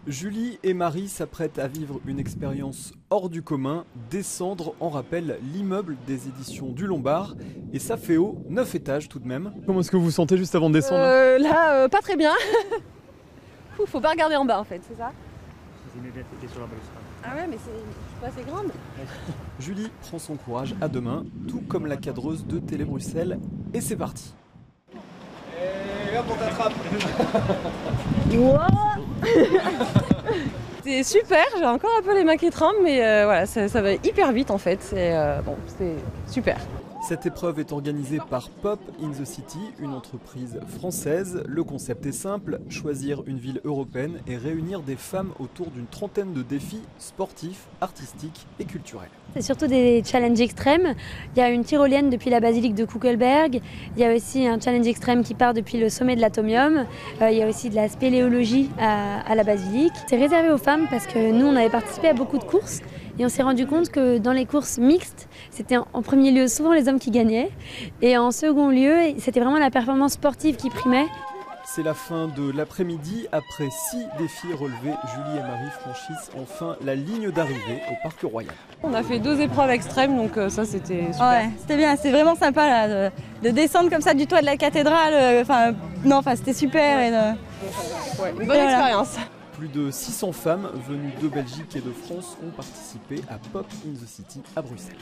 Julie et Marie s'apprêtent à vivre une expérience hors du commun, descendre en rappel l'immeuble des éditions du Lombard. Et ça fait haut, 9 étages tout de même. Comment est-ce que vous vous sentez juste avant de descendre Pas très bien. Faut pas regarder en bas en fait, c'est ça? Vous aimez bien fêter sur la balustrade. Ah ouais, mais je suis pas assez grande. Julie prend son courage à deux mains, tout comme la cadreuse de Télé Bruxelles. Et c'est parti. Et hop, on t'attrape. C'est super, j'ai encore un peu les mains qui tremblent, mais voilà, ça va hyper vite en fait. C'est super. Cette épreuve est organisée par Pop in the City, une entreprise française. Le concept est simple, choisir une ville européenne et réunir des femmes autour d'une trentaine de défis sportifs, artistiques et culturels. C'est surtout des challenges extrêmes. Il y a une tyrolienne depuis la basilique de Kuckelberg. Il y a aussi un challenge extrême qui part depuis le sommet de l'Atomium. Il y a aussi de la spéléologie à la basilique. C'est réservé aux femmes parce que nous, on avait participé à beaucoup de courses. Et on s'est rendu compte que dans les courses mixtes, c'était en premier lieu souvent les hommes qui gagnaient. Et en second lieu, c'était vraiment la performance sportive qui primait. C'est la fin de l'après-midi. Après 6 défis relevés, Julie et Marie franchissent enfin la ligne d'arrivée au Parc Royal. On a fait 2 épreuves extrêmes, donc ça c'était super. Ouais, c'était bien, c'est vraiment sympa là, de descendre comme ça du toit de la cathédrale. C'était super. Une bonne expérience. Plus de 600 femmes venues de Belgique et de France ont participé à Pop in the City à Bruxelles.